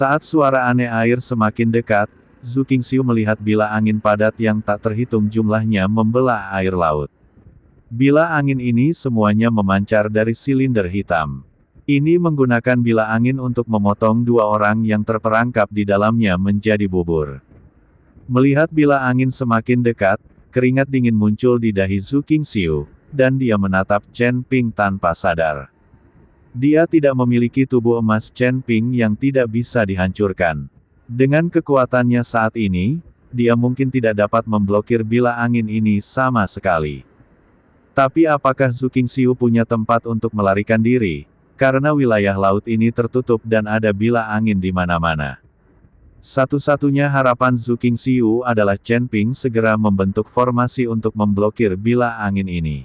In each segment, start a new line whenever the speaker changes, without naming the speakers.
Saat suara aneh air semakin dekat, Zhu Qingxiu melihat bila angin padat yang tak terhitung jumlahnya membelah air laut. Bila angin ini semuanya memancar dari silinder hitam. Ini menggunakan bila angin untuk memotong dua orang yang terperangkap di dalamnya menjadi bubur. Melihat bila angin semakin dekat, keringat dingin muncul di dahi Zhu Qingxiu, dan dia menatap Chen Ping tanpa sadar. Dia tidak memiliki tubuh emas Chen Ping yang tidak bisa dihancurkan. Dengan kekuatannya saat ini, dia mungkin tidak dapat memblokir bila angin ini sama sekali. Tapi apakah Zhu Qingxiu punya tempat untuk melarikan diri? Karena wilayah laut ini tertutup dan ada bila angin di mana-mana. Satu-satunya harapan Zhu Qingxiu adalah Chen Ping segera membentuk formasi untuk memblokir bila angin ini.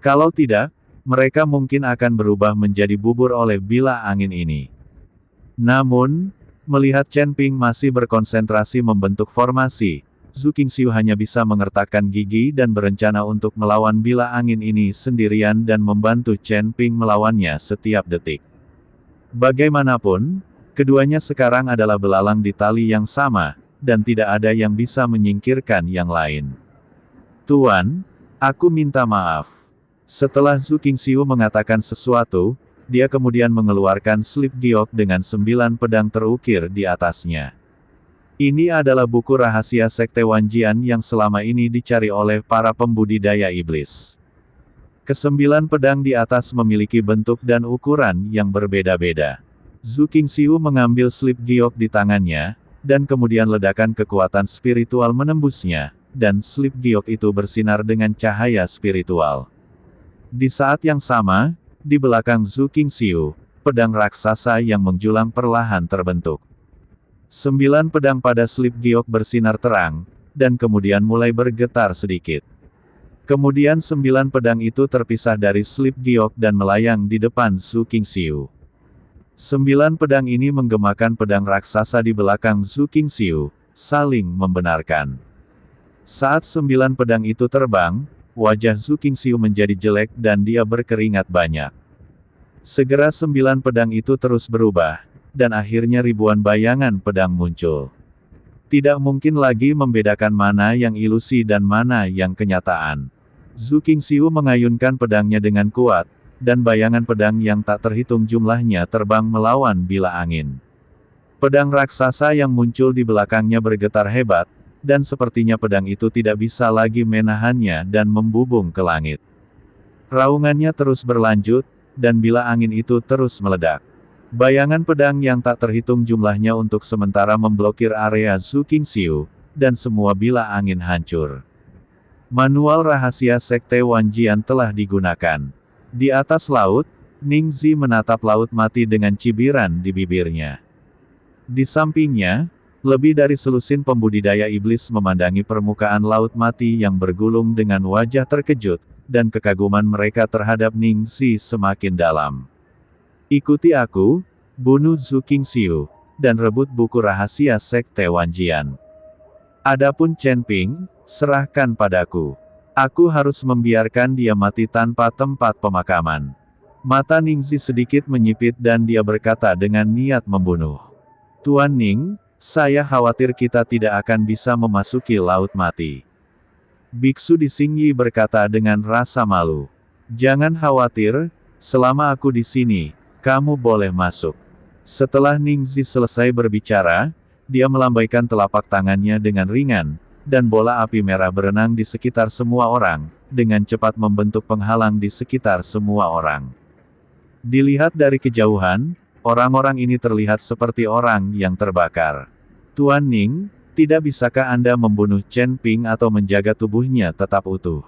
Kalau tidak, mereka mungkin akan berubah menjadi bubur oleh bila angin ini. Namun, melihat Chen Ping masih berkonsentrasi membentuk formasi, Zhu Qingxiu hanya bisa mengertakkan gigi dan berencana untuk melawan bila angin ini sendirian dan membantu Chen Ping melawannya setiap detik. Bagaimanapun, keduanya sekarang adalah belalang di tali yang sama, dan tidak ada yang bisa menyingkirkan yang lain. Tuan, aku minta maaf. Setelah Zhu Qingxiu mengatakan sesuatu, dia kemudian mengeluarkan slip giok dengan 9 pedang terukir di atasnya. Ini adalah buku rahasia Sekte Wanjian yang selama ini dicari oleh para pembudidaya iblis. Kesembilan pedang di atas memiliki bentuk dan ukuran yang berbeda-beda. Zhu Qingxiu mengambil slip giok di tangannya, dan kemudian ledakan kekuatan spiritual menembusnya, dan slip giok itu bersinar dengan cahaya spiritual. Di saat yang sama, di belakang Zhu Qingxiu, pedang raksasa yang menjulang perlahan terbentuk. 9 pedang pada slip giok bersinar terang, dan kemudian mulai bergetar sedikit. Kemudian 9 pedang itu terpisah dari slip giok dan melayang di depan Zhu Qingxiu. 9 pedang ini menggemakan pedang raksasa di belakang Zhu Qingxiu, saling membenarkan. Saat 9 pedang itu terbang, wajah Zhu Qingxiu menjadi jelek dan dia berkeringat banyak. Segera 9 pedang itu terus berubah, dan akhirnya ribuan bayangan pedang muncul. Tidak mungkin lagi membedakan mana yang ilusi dan mana yang kenyataan. Zhu Qingxiu mengayunkan pedangnya dengan kuat, dan bayangan pedang yang tak terhitung jumlahnya terbang melawan bila angin. Pedang raksasa yang muncul di belakangnya bergetar hebat, dan sepertinya pedang itu tidak bisa lagi menahannya dan membubung ke langit. Raungannya terus berlanjut, dan bila angin itu terus meledak. Bayangan pedang yang tak terhitung jumlahnya untuk sementara memblokir area Zhu Qingxiu, dan semua bila angin hancur. Manual rahasia Sekte Wanjian telah digunakan. Di atas laut, Ningzi menatap laut mati dengan cibiran di bibirnya. Di sampingnya, lebih dari selusin pembudidaya iblis memandangi permukaan laut mati yang bergulung dengan wajah terkejut, dan kekaguman mereka terhadap Ningzi semakin dalam. Ikuti aku, bunuh Zhu Qingxiu, dan rebut buku rahasia Sekte Wanjian. Adapun Chen Ping, serahkan padaku. Aku harus membiarkan dia mati tanpa tempat pemakaman. Mata Ningzi sedikit menyipit dan dia berkata dengan niat membunuh. Tuan Ning, saya khawatir kita tidak akan bisa memasuki laut mati. Biksu di Xingyi berkata dengan rasa malu. Jangan khawatir, selama aku di sini, kamu boleh masuk. Setelah Ningzi selesai berbicara, dia melambaikan telapak tangannya dengan ringan, dan bola api merah berenang di sekitar semua orang, dengan cepat membentuk penghalang di sekitar semua orang. Dilihat dari kejauhan, orang-orang ini terlihat seperti orang yang terbakar. Tuan Ning, tidak bisakah Anda membunuh Chen Ping atau menjaga tubuhnya tetap utuh?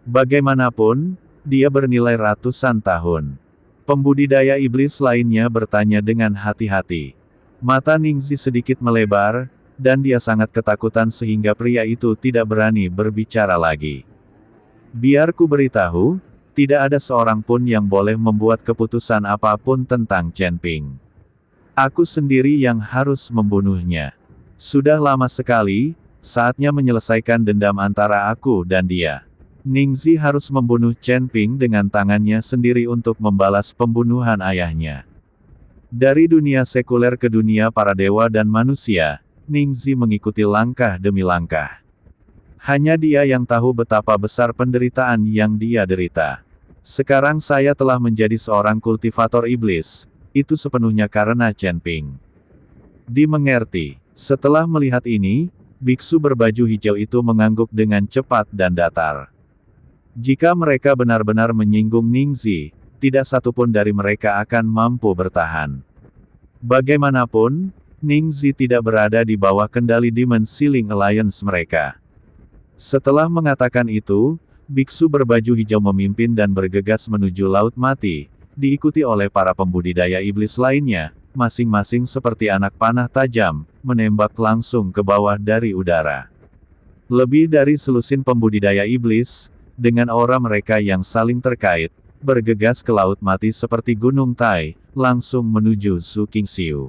Bagaimanapun, dia bernilai ratusan tahun. Pembudidaya iblis lainnya bertanya dengan hati-hati. Mata Ningzi sedikit melebar, dan dia sangat ketakutan sehingga pria itu tidak berani berbicara lagi. Biar ku beritahu, tidak ada seorang pun yang boleh membuat keputusan apapun tentang Chen Ping. Aku sendiri yang harus membunuhnya. Sudah lama sekali, saatnya menyelesaikan dendam antara aku dan dia. Ningzi harus membunuh Chen Ping dengan tangannya sendiri untuk membalas pembunuhan ayahnya. Dari dunia sekuler ke dunia para dewa dan manusia, Ningxi mengikuti langkah demi langkah. Hanya dia yang tahu betapa besar penderitaan yang dia derita. Sekarang saya telah menjadi seorang kultivator iblis, itu sepenuhnya karena Chen Ping. Dimengerti. Setelah melihat ini, biksu berbaju hijau itu mengangguk dengan cepat dan datar. Jika mereka benar-benar menyinggung Ningxi, tidak satupun dari mereka akan mampu bertahan. Bagaimanapun, Ningxi tidak berada di bawah kendali Demon Sealing Alliance mereka. Setelah mengatakan itu, biksu berbaju hijau memimpin dan bergegas menuju Laut Mati, diikuti oleh para pembudidaya iblis lainnya, masing-masing seperti anak panah tajam, menembak langsung ke bawah dari udara. Lebih dari selusin pembudidaya iblis, dengan aura mereka yang saling terkait, bergegas ke Laut Mati seperti Gunung Tai, langsung menuju Zhu Qingxiu.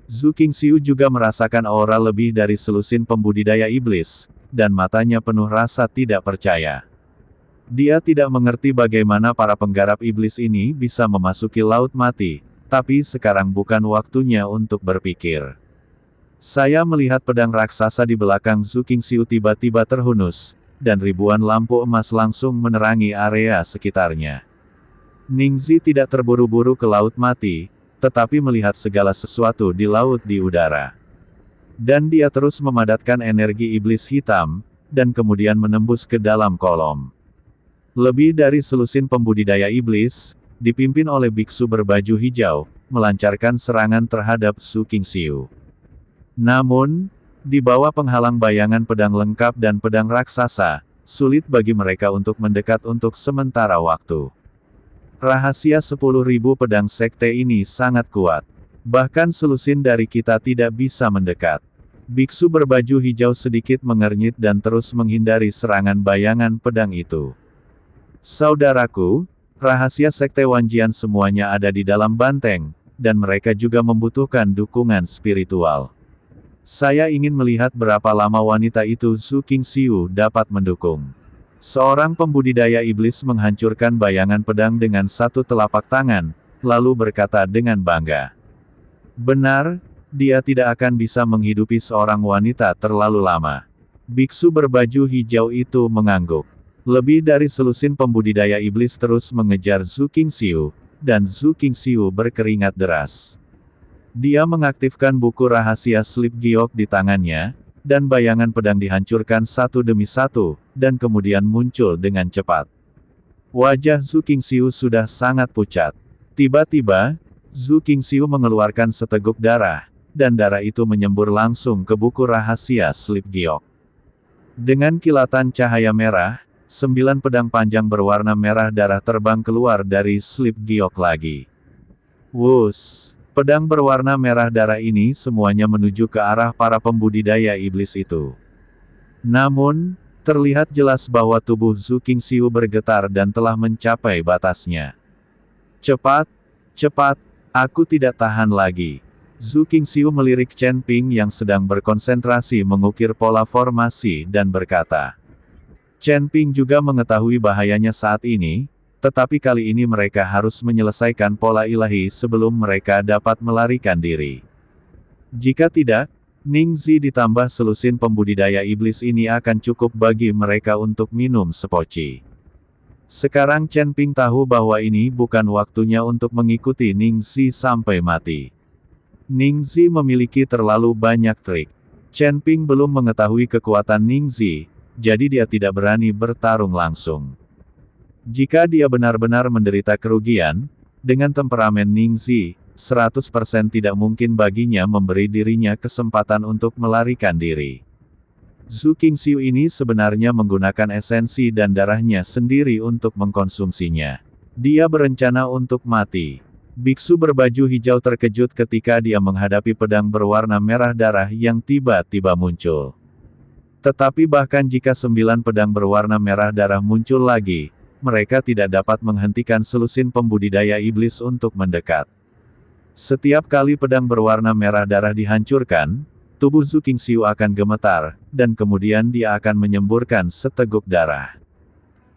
Zhu Qingxiu juga merasakan aura lebih dari selusin pembudidaya iblis, dan matanya penuh rasa tidak percaya. Dia tidak mengerti bagaimana para penggarap iblis ini bisa memasuki Laut Mati, tapi sekarang bukan waktunya untuk berpikir. Saya melihat pedang raksasa di belakang Zhu Qingxiu tiba-tiba terhunus, dan ribuan lampu emas langsung menerangi area sekitarnya. Ningxi tidak terburu-buru ke Laut Mati, tetapi melihat segala sesuatu di laut di udara. Dan dia terus memadatkan energi iblis hitam, dan kemudian menembus ke dalam kolom. Lebih dari selusin pembudidaya iblis, dipimpin oleh biksu berbaju hijau, melancarkan serangan terhadap Zhu Qingxiu. Namun, di bawah penghalang bayangan pedang lengkap dan pedang raksasa, sulit bagi mereka untuk mendekat untuk sementara waktu. Rahasia 10.000 pedang sekte ini sangat kuat. Bahkan selusin dari kita tidak bisa mendekat. Biksu berbaju hijau sedikit mengernyit dan terus menghindari serangan bayangan pedang itu. Saudaraku, rahasia sekte Wanjian semuanya ada di dalam banteng, dan mereka juga membutuhkan dukungan spiritual. Saya ingin melihat berapa lama wanita itu Zhu Qingxiu dapat mendukung. Seorang pembudidaya iblis menghancurkan bayangan pedang dengan satu telapak tangan, lalu berkata dengan bangga. Benar, dia tidak akan bisa menghidupi seorang wanita terlalu lama. Biksu berbaju hijau itu mengangguk. Lebih dari selusin pembudidaya iblis terus mengejar Zhu Qingxiu, dan Zhu Qingxiu berkeringat deras. Dia mengaktifkan buku rahasia Sleep Giok di tangannya, dan bayangan pedang dihancurkan satu demi satu, dan kemudian muncul dengan cepat. Wajah Zhu Qingxiu sudah sangat pucat. Tiba-tiba, Zhu Qingxiu mengeluarkan seteguk darah, dan darah itu menyembur langsung ke buku rahasia Sleep Giok. Dengan kilatan cahaya merah, 9 pedang panjang berwarna merah darah terbang keluar dari Sleep Giok lagi. Wuss! Pedang berwarna merah darah ini semuanya menuju ke arah para pembudidaya iblis itu. Namun, terlihat jelas bahwa tubuh Zhu Qingxiu bergetar dan telah mencapai batasnya. Cepat, cepat, aku tidak tahan lagi. Zhu Qingxiu melirik Chen Ping yang sedang berkonsentrasi mengukir pola formasi dan berkata. Chen Ping juga mengetahui bahayanya saat ini, tetapi kali ini mereka harus menyelesaikan pola ilahi sebelum mereka dapat melarikan diri. Jika tidak, Ningxi ditambah selusin pembudidaya iblis ini akan cukup bagi mereka untuk minum sepoci. Sekarang Chen Ping tahu bahwa ini bukan waktunya untuk mengikuti Ningxi sampai mati. Ningxi memiliki terlalu banyak trik. Chen Ping belum mengetahui kekuatan Ningxi, jadi dia tidak berani bertarung langsung. Jika dia benar-benar menderita kerugian, dengan temperamen Ningxi, 100% tidak mungkin baginya memberi dirinya kesempatan untuk melarikan diri. Zhu Qingxiu ini sebenarnya menggunakan esensi dan darahnya sendiri untuk mengkonsumsinya. Dia berencana untuk mati. Biksu berbaju hijau terkejut ketika dia menghadapi pedang berwarna merah darah yang tiba-tiba muncul. Tetapi bahkan jika 9 pedang berwarna merah darah muncul lagi, mereka tidak dapat menghentikan selusin pembudidaya iblis untuk mendekat. Setiap kali pedang berwarna merah darah dihancurkan, tubuh Zhu Qingxiu akan gemetar, dan kemudian dia akan menyemburkan seteguk darah.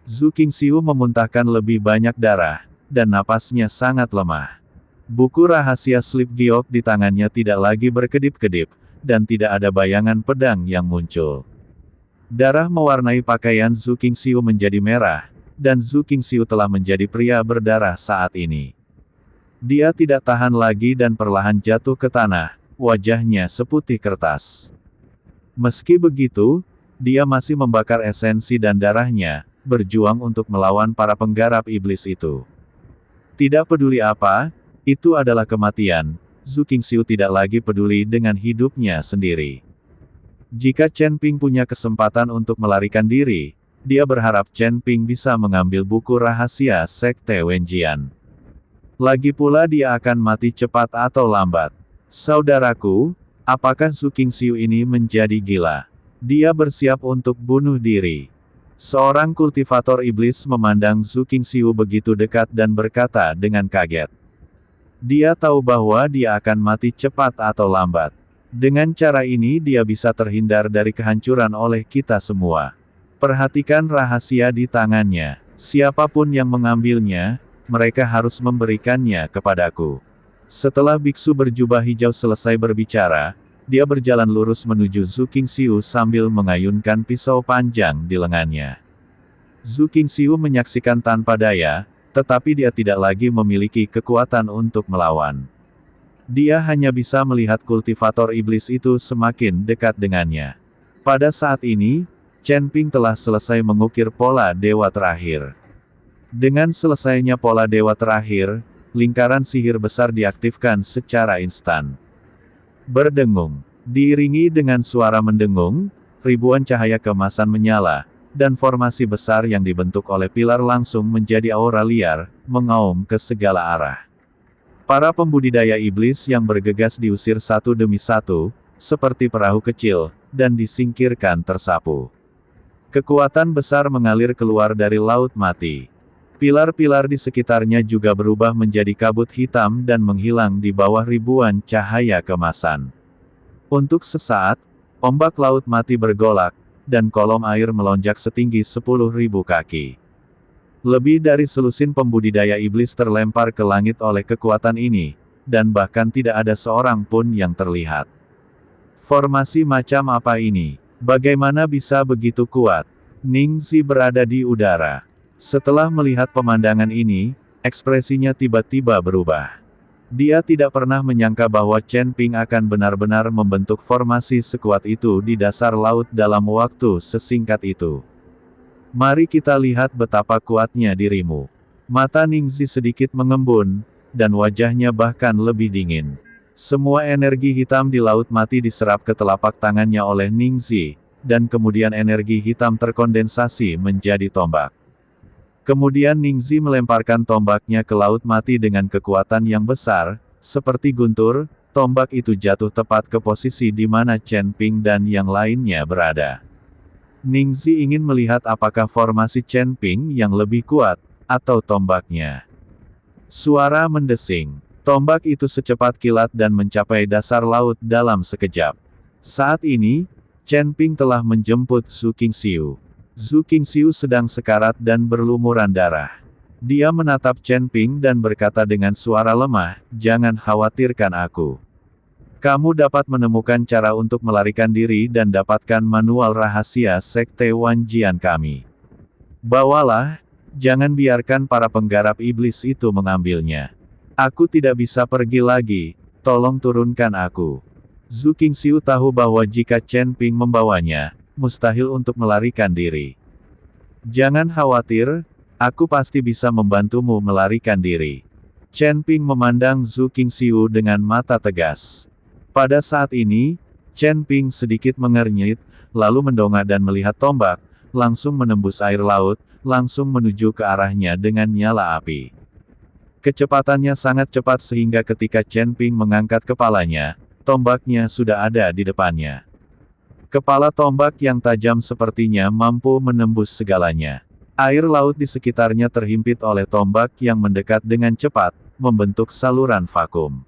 Zhu Qingxiu memuntahkan lebih banyak darah, dan napasnya sangat lemah. Buku rahasia slip giok di tangannya tidak lagi berkedip-kedip, dan tidak ada bayangan pedang yang muncul. Darah mewarnai pakaian Zhu Qingxiu menjadi merah, dan Zhu Qingxiu telah menjadi pria berdarah saat ini. Dia tidak tahan lagi dan perlahan jatuh ke tanah, wajahnya seputih kertas. Meski begitu, dia masih membakar esensi dan darahnya, berjuang untuk melawan para penggarap iblis itu. Tidak peduli apa, itu adalah kematian, Zhu Qingxiu tidak lagi peduli dengan hidupnya sendiri. Jika Chen Ping punya kesempatan untuk melarikan diri, dia berharap Chen Ping bisa mengambil buku rahasia Sekte Wenjian. Lagi pula dia akan mati cepat atau lambat. Saudaraku, apakah Zhu Qingxiu ini menjadi gila? Dia bersiap untuk bunuh diri. Seorang kultivator iblis memandang Zhu Qingxiu begitu dekat dan berkata dengan kaget. Dia tahu bahwa dia akan mati cepat atau lambat. Dengan cara ini dia bisa terhindar dari kehancuran oleh kita semua. Perhatikan rahasia di tangannya. Siapapun yang mengambilnya, mereka harus memberikannya kepadaku. Setelah biksu berjubah hijau selesai berbicara, dia berjalan lurus menuju Zhu Qingxiu sambil mengayunkan pisau panjang di lengannya. Zhu Qingxiu menyaksikan tanpa daya, tetapi dia tidak lagi memiliki kekuatan untuk melawan. Dia hanya bisa melihat kultivator iblis itu semakin dekat dengannya. Pada saat ini, Chen Ping telah selesai mengukir pola dewa terakhir. Dengan selesainya pola dewa terakhir, lingkaran sihir besar diaktifkan secara instan. Berdengung. Diiringi dengan suara mendengung, ribuan cahaya keemasan menyala, dan formasi besar yang dibentuk oleh pilar langsung menjadi aura liar, mengaum ke segala arah. Para pembudidaya iblis yang bergegas diusir satu demi satu, seperti perahu kecil, dan disingkirkan tersapu. Kekuatan besar mengalir keluar dari laut mati. Pilar-pilar di sekitarnya juga berubah menjadi kabut hitam dan menghilang di bawah ribuan cahaya kemasan. Untuk sesaat, ombak laut mati bergolak, dan kolom air melonjak setinggi 10.000 kaki. Lebih dari selusin pembudidaya iblis terlempar ke langit oleh kekuatan ini, dan bahkan tidak ada seorang pun yang terlihat. Formasi macam apa ini? Bagaimana bisa begitu kuat? Ning Zi berada di udara. Setelah melihat pemandangan ini, ekspresinya tiba-tiba berubah. Dia tidak pernah menyangka bahwa Chen Ping akan benar-benar membentuk formasi sekuat itu di dasar laut dalam waktu sesingkat itu. Mari kita lihat betapa kuatnya dirimu. Mata Ningxi sedikit mengembun, dan wajahnya bahkan lebih dingin. Semua energi hitam di laut mati diserap ke telapak tangannya oleh Ningxi, dan kemudian energi hitam terkondensasi menjadi tombak. Kemudian Ningxi melemparkan tombaknya ke laut mati dengan kekuatan yang besar, seperti guntur, tombak itu jatuh tepat ke posisi di mana Chen Ping dan yang lainnya berada. Ningxi ingin melihat apakah formasi Chen Ping yang lebih kuat, atau tombaknya. Suara mendesing. Tombak itu secepat kilat dan mencapai dasar laut dalam sekejap. Saat ini, Chen Ping telah menjemput Zhu Qingxiu. Zhu Qingxiu sedang sekarat dan berlumuran darah. Dia menatap Chen Ping dan berkata dengan suara lemah, "Jangan khawatirkan aku. Kamu dapat menemukan cara untuk melarikan diri dan dapatkan manual rahasia Sekte Wanjian kami. Bawalah, jangan biarkan para penggarap iblis itu mengambilnya. Aku tidak bisa pergi lagi, tolong turunkan aku." Zhu Qingxiu tahu bahwa jika Chen Ping membawanya, mustahil untuk melarikan diri. "Jangan khawatir, aku pasti bisa membantumu melarikan diri." Chen Ping memandang Zhu Qingxiu dengan mata tegas. Pada saat ini, Chen Ping sedikit mengernyit, lalu mendongak dan melihat tombak, langsung menembus air laut, langsung menuju ke arahnya dengan nyala api. Kecepatannya sangat cepat sehingga ketika Chen Ping mengangkat kepalanya, tombaknya sudah ada di depannya. Kepala tombak yang tajam sepertinya mampu menembus segalanya. Air laut di sekitarnya terhimpit oleh tombak yang mendekat dengan cepat, membentuk saluran vakum.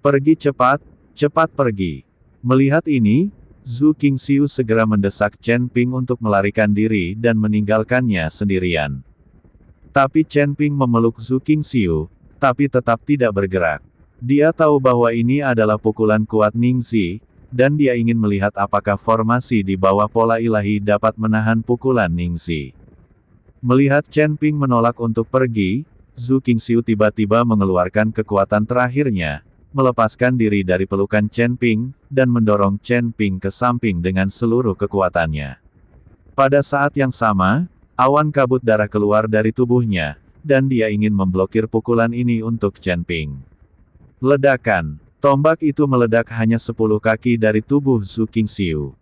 "Pergi cepat, cepat pergi." Melihat ini, Zhu Qingxiu segera mendesak Chen Ping untuk melarikan diri dan meninggalkannya sendirian. Tapi Chen Ping memeluk Zhu Qingxiu, tapi tetap tidak bergerak. Dia tahu bahwa ini adalah pukulan kuat Ningxi, dan dia ingin melihat apakah formasi di bawah pola ilahi dapat menahan pukulan Ningxi. Melihat Chen Ping menolak untuk pergi, Zhu Qingxiu tiba-tiba mengeluarkan kekuatan terakhirnya, melepaskan diri dari pelukan Chen Ping, dan mendorong Chen Ping ke samping dengan seluruh kekuatannya. Pada saat yang sama, awan kabut darah keluar dari tubuhnya, dan dia ingin memblokir pukulan ini untuk Chen Ping. Ledakan. Tombak itu meledak hanya 10 kaki dari tubuh Zhu Qingxiu.